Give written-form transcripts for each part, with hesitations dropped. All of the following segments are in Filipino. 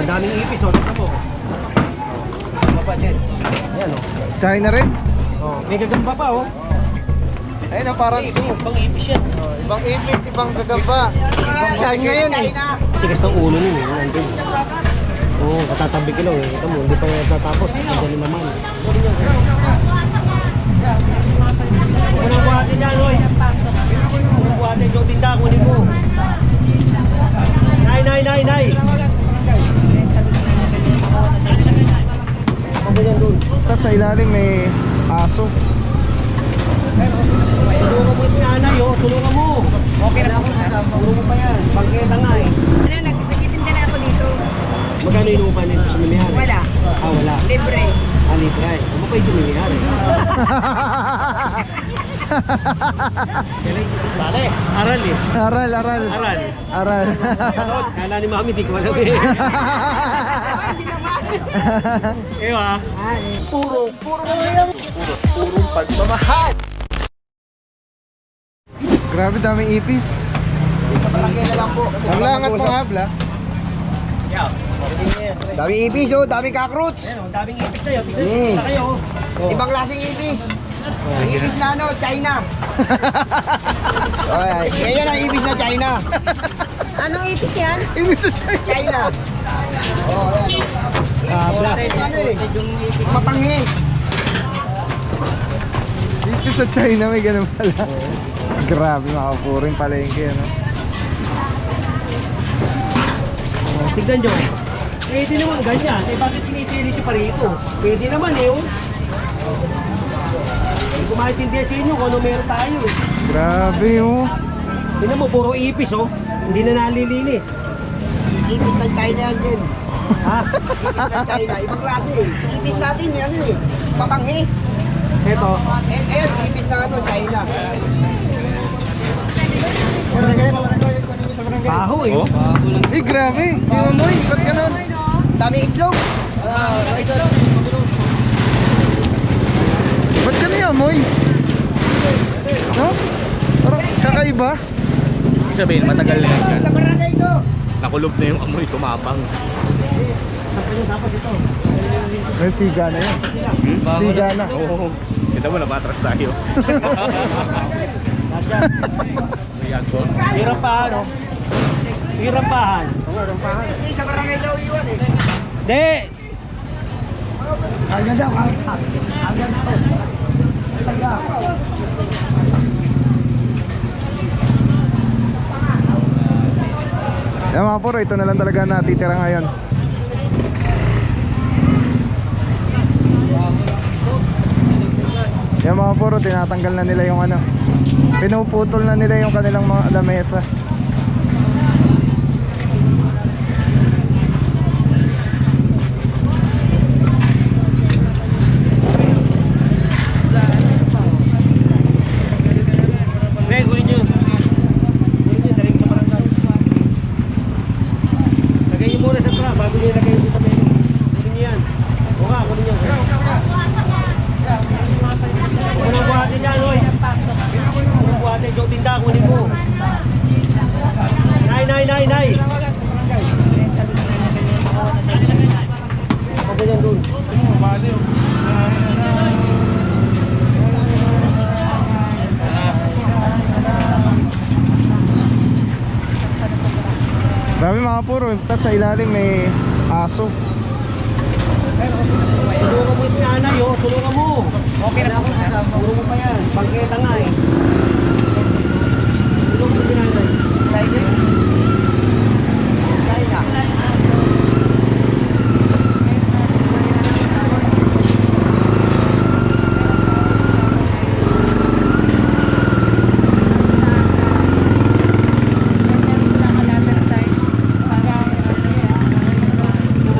Ang daming ipis, oh. Tignan mo. Baba din. Ayan, oh. China rin? Oh, may gagamba pa, oh. Ayun na parang Ibang ipis yan. ibang ipis, ibang gagamba. Ibang China yun eh. Tigas ng ulo nun, eh. Nandun. Oo, katatabi ko lang, eh. Ito mo, hindi pa natatapos. Ang galing naman. Unang buhati dyan, oy. Unang buhati, yung tinda, kunin mo. Nay. Ano yan doon? Tapos sa ilalim may aso. Tulungan mo yung nanay, oh. Tulungan mo. Okay na ako. Tulungan mo pa yan. Bangketa nga, eh. Ano, nagtitinda na ako dito. Magkano inuupa nito sa milihan? Wala. Ah, wala. Libre. Ah, libre. Ano pa yung milihan, eh? Bale, aral, eh. Aral. Kala ni mami, di ko alam, eh. Ewa. Purong pagmamahal. Grabe daming ipis. Sa barangay na lang po. Ang langat mga habla. Daming ipis oh, daming cockroach. Ayan, oh, daming ipis na yun. Tignan kayo, oh. Ibang klaseng ipis. Ipis na ano, China. Okay, yan ang ipis na China. Anong ipis yan? Ipis sa China. China. Oh, yan. Habla. Ano eh, mapanghi. Ipis sa China, may ganun pala. Grabe mga kapuring palengke, ano? Tignan nyo. Pwede naman ganyan. Eh, bakit pinipili nyo pa rito? Pwede naman, eh, oh. Hindi ko maintindihan sa inyo kung ano meron tayo, eh. Grabe, oh. Tignan mo, puro ipis, oh. Hindi na nalilinis. Ipis ng China yan din. Ha? Ipis ng China, ibang klase eh. Ipis natin yan eh. Mapanghi. Eto. Ayun, ipis na ano, China. Baho, eh. Eh, grabe. Di mo mo, ba't ganun? Dami itlog. Ba't ganun yung amoy? No? Parang kakaiba. Ibig sabihin, matagal na yan dyan. Sa barangay ito. Nakulob na yung amoy, tumapang. May siga na yun. Siga na. Oo. Kita mo, napatras tayo. Ayan, boss. Hirampahan, oh. Hirampahan. Hindi, sa barangay daw iwan eh. Hindi. Agad daw, agad daw. Yan mga puro, ito na lang talaga natitira ngayon. Yan mga puro, tinatanggal na nila yung ano, pinuputol na nila yung kanilang mga lamesa. Hindi, kunin nyo. Kunin nyo, daling sa barangay. Lagay nyo muna sa trap, bago nyo ilagay dito sa menu. Kunin nyo yan. O nga, kunin nyo. Unang buhati dyan, oy. Unang buhati, yung tinda, kunin mo. Nay. Ako ganyan doon. Grabe mga puro, tapos sa ilalim may aso. Tulungan mo yung nanay, oh. Tulungan mo. Okay na ako. Tulungan mo pa yan. Bangketa nga, eh. Tulungan mo yung nanay. China.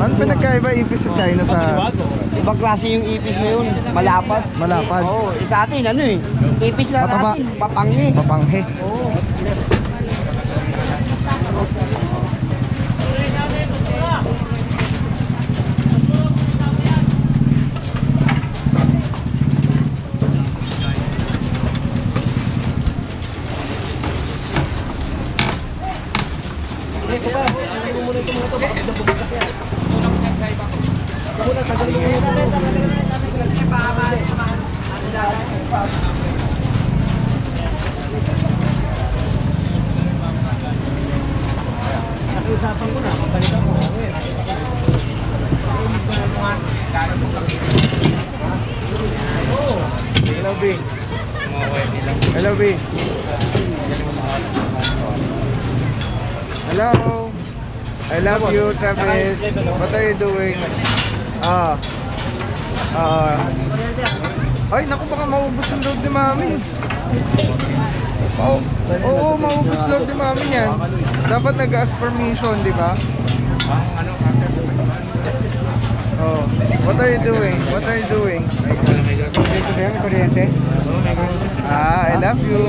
Ano pinagkaiba ipis sa China sa Ibang klase yung ipis na yun. Malapad. malapad? Oo, sa atin ano eh. Ipis na Mataba. natin, papanghi. Mapanghe. Oo. Hindi ko ba? Ano mo muna itong mga ito? Bakit na bumagkas yan? Muna, tagalin mo yung Nakiusapan ko na, pabalikan mo. Hello, B. Hello, B. Hello. I love you, Travis. What are you doing? Ay, naku, baka maubos ang load ni Mami. Oo, maubos load ni Mami yan. Dapat nag-ask permission, di ba? Oh, what are you doing? What are you doing? I love you.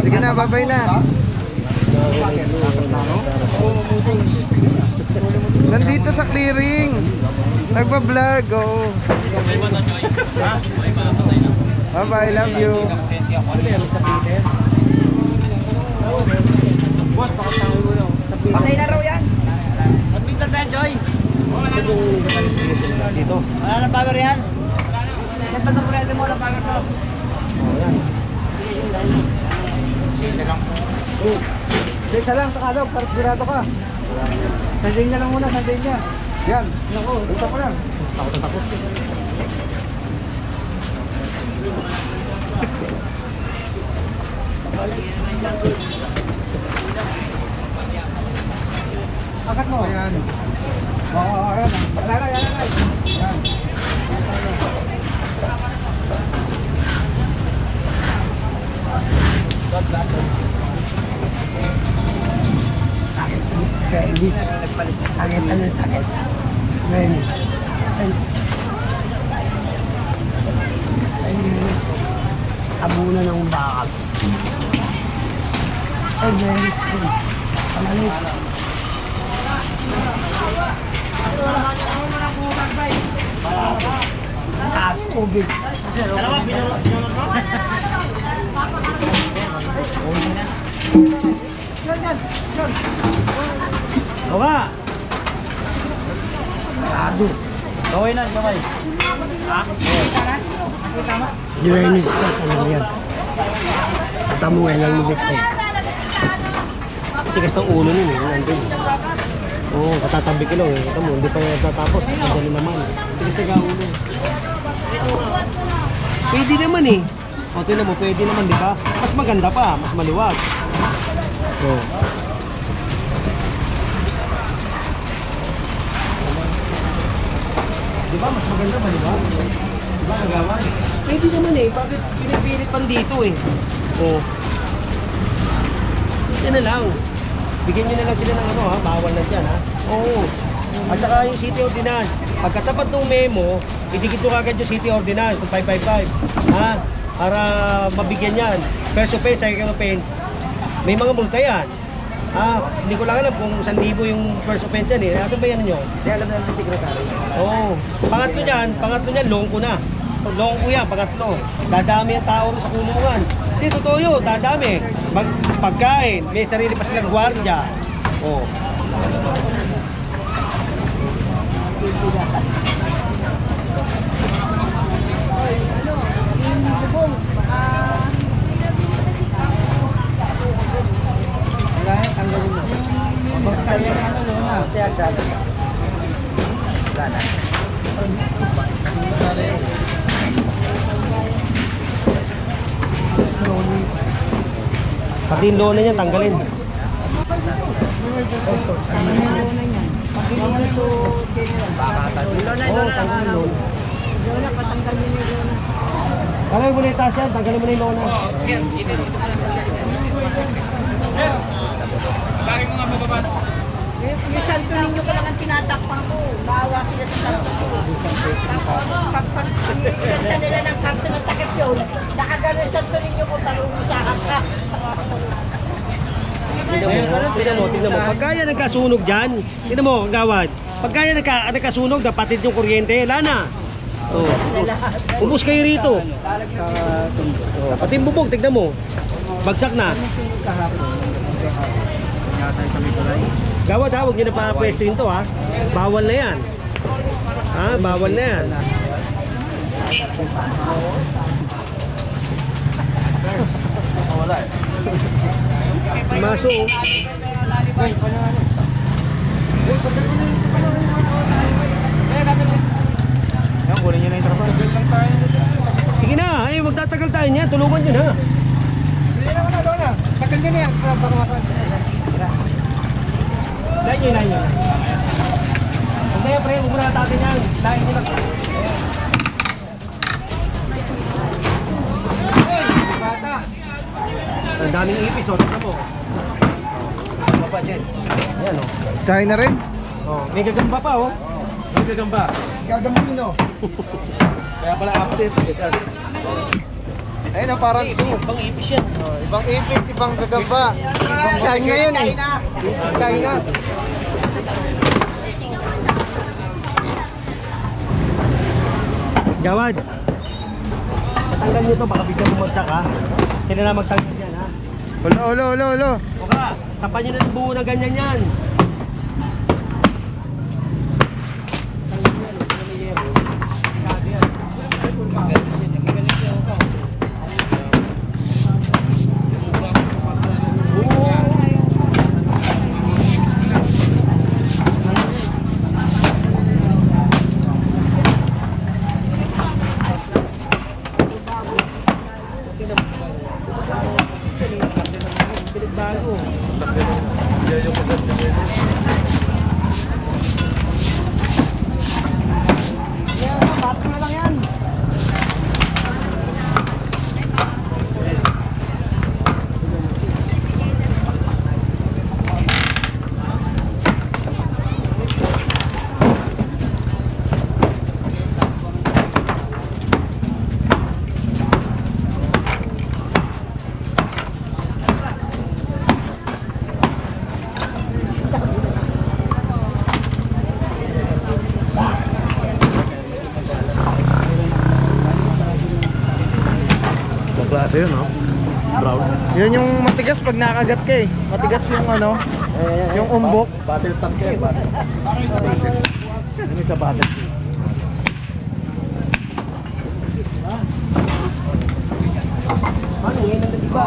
Sige na, bye-bye na. Nandito sa clearing. Nagba-vlog, oh. Bye-bye, love you. Boss, pakatawin mo lang. Patay na raw yan. Admitan na yan, Joy. Dito. Wala na power yan. Yan tatang pwede mo na power to. Isa lang, Tagalog, para sigurado ka. Sandin niya lang muna, sandin niya. Yan, ako, dito ko lang. Takot. Akat mo. Ayan. Oo, ayan. Yan. Edit. Target. Minutes. Abunan ng bakal. Ay, minutes. Panalit. Taas tubig. O nga. Marado. Gawin na, gawin. Drainage ka ano yan. Tamo nga lang lubik ko. Tigas ng ulo nun eh, nandun. Oo, katatabi ko lang eh. Ito mo, hindi pa natatapos. Ang naman. Tigas ng ulo. Pwede naman eh. O, tingnan mo, pwede naman, di ba? Mas maganda pa, mas maliwag. Oo. Di ba, mas maganda ba, di ba? Di ba, nagawan? Pwede naman eh. Bakit pinipilit pan dito eh? Oo. Yan na lang. Bigyan nyo na lang sila ng ano ha, bawal na dyan ha. Oo. At saka yung city ordinance. Pagkatapat ng memo, idikit nyo kagad yung city ordinance, yung 555. Ha? Para mabigyan yan. First offense, second offense. May mga multa yan. Ha? Hindi ko lang alam kung 1,000 yung first offense yan eh. Ano ba yan nyo? Hindi alam na ng secretary. Oo. Pangatlo niyan, long ko na. Long ko yan, pangatlo. Dadami ang tao sa kulungan. Hindi, totoo yun, dadami. Pagkain, may sarili pa silang gwardiya. Oo. Pati yung lona niya, tanggalin. Tanggalin lona. Lola, patanggal mo yung Lola. Tanggalin mo na yung taas yan, tanggalin mo na yung lona. Yung santo ninyo ko lang ang tinatakpan ko. Bawa sila sa santo ko. Tapos, pag ganda nila ng karto ng takip yun, nakagano yung santo ninyo ko, talong sa hangka. Tingnan mo. Pagka yan nagkasunog dyan, tingnan mo, gawad. Pagka yan nagkasunog, napatid yung kuryente, wala na. Oh. Ubus kayo rito. Pati yung bubog, tignan mo. Bagsak na. Gawad ha, huwag nyo na papwestuhin to ha. Bawal na yan. Ha, bawal na yan. Maso. Yan, kunin nyo na yung trabaho. Sige na, ay magtatagal tayo niyan. Tulungan nyo na. Lain nyo. Hindi, pre, huwag mo na natin yan. Lain nyo na. Ang daming ipis, oh. Tignan mo. Ano pa, Jen? Ayan, oh. Kain na rin. Oh, may gagamba pa, oh. May gagamba. Gagamino. Kaya pala upstairs. Ayun, parang Ibang, ibang ipis yan. ibang ipis, ibang gagamba. Kain ngayon eh. Kain na. Gawad. Tanggal nyo to, baka bigyan bumagsak ha. Sila na magtanggal yan ha. Ulo. O ka, tapan nyo na ng buo na ganyan yan. Bago. Yan, bato na lang yan. Ibang klase yun, no? Brown. Yun yung matigas pag nakagat ka eh. Matigas yung ano, yung umbok. Battle tank yan, battle. Ano yung sa battle? Ano yan ang nag-iba?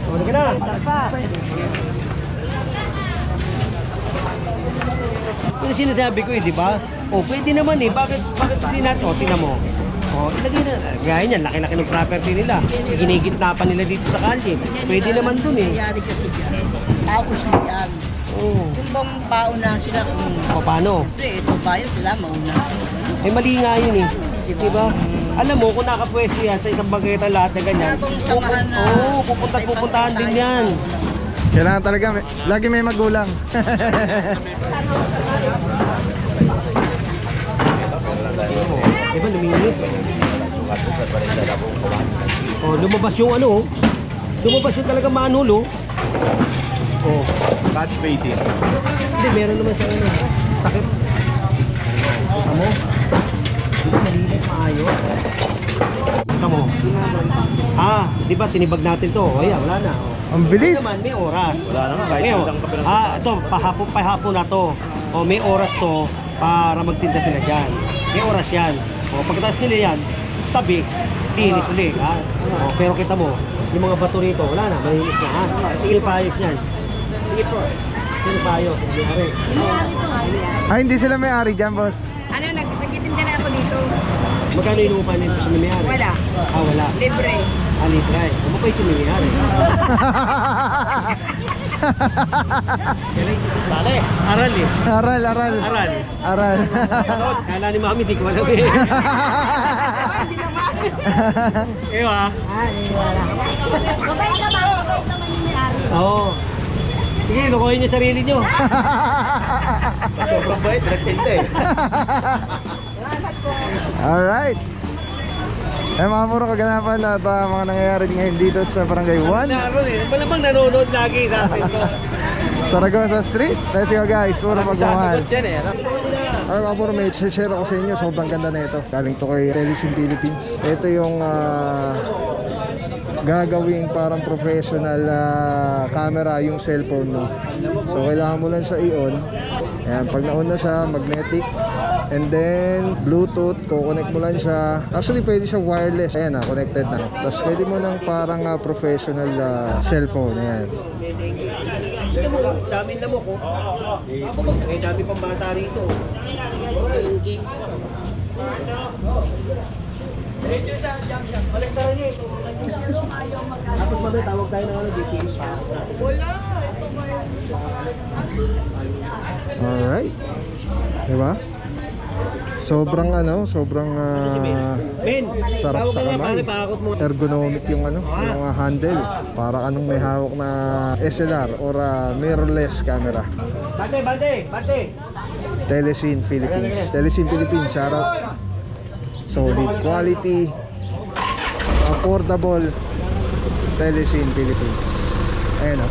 Tuloy ka na. Yung sinasabi ko eh, di ba? O, pwede naman eh. Bakit hindi natin? O, tingnan mo. O, ilagay na. Gaya niyan, laki-laki ng property nila. Ginigitna pa nila dito sa kalye. Pwede naman dun eh. Nangyari kasi dyan. Tapos yan. Oo. Kung bang pauna sila kung O, paano? ito bayo sila mauna. Eh, mali nga yun eh. Di ba? Alam mo, kung nakapwesto yan sa isang bangketa lahat na ganyan, Habang samahan na- oo, pupuntahan din yan. Kailangan talaga, lagi may magulang. Di ba, luminis? Oh, lumabas yung ano, oh. Lumabas yung talaga manulo. Oh, Catch basin. hindi, meron naman siya ano. Takip. Tamo. Hindi ko malinis maayos. Tamo. Ah, di ba, tinibag natin to. O yan, wala na. Oh. Ang bilis. Naman, may oras. Wala naman, kahit Ngayon, isang kape ng ito, pahapon na to. O, may oras to para magtinda sila dyan. May oras yan. O, pagkatapos nila yan, tabi, tinis ulit. Ha? O, pero kita mo, yung mga bato rito, wala na, malinis na. Ha? Ilpayos yan. Sige po. Ilpayos, hindi hari. Ah, hindi sila may-ari dyan, boss. Ano, nagtitinda na ako dito. Magkano inuupan nito sa may-ari? Wala. Ah, wala. Libre. Ah, libre. Ano pa yung may-ari? Dali. Aral eh. Aral. Aral. Kala ni mami, di ko alam eh. Ewa. Mabait naman yung may-ari. Oo. Sige, lukuhin niyo sarili niyo. Sobrang bait, nagtinda eh. Alright. Eh mga puro kaganapan at mga nangyayari ngayon dito sa Barangay 1, Naroon eh. Malamang nanonood lagi natin to. Saragossa Street. Let's go guys, puro magmamahal. dyan eh. Alright mga puro, may share ako sa inyo. Sobrang ganda na ito. Galing to kay Relis in Philippines. Ito yung gagawing parang professional camera yung cellphone mo. So kailangan mo lang siya i-on. Ayan, pag na-on na siya, magnetic. And then Bluetooth, kukonect mo lang siya. Actually pwede siya wireless. Ayan na, connected na. Tapos pwede mo ng parang professional cellphone. Ayan. Ito mo, daming lamok ko. Eh, dami pang bata rito. Balektaran niya ito. Tapos mamaya tawag tayo ng GPS pa. Alright. Diba? Sobrang Men, sarap tawag sa ka nga, kamay. pare, pakakot mo. Ergonomic yung yung handle. Para anong may hawak na SLR or mirrorless camera. Bate! Telesin Philippines. Telesin Philippines, shoutout. Solid quality, affordable. Telesin Philippines. Ayan o.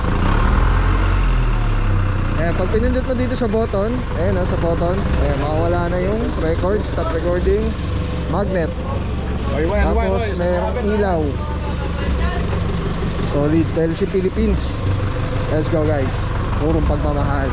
Ayan, pag pinindot mo dito sa button, ayan o, sa button, ayan, makawala na yung record, stop recording, magnet. Tapos mayroong ilaw. Solid, Telesin Philippines. Let's go guys. Purong pagmamahal.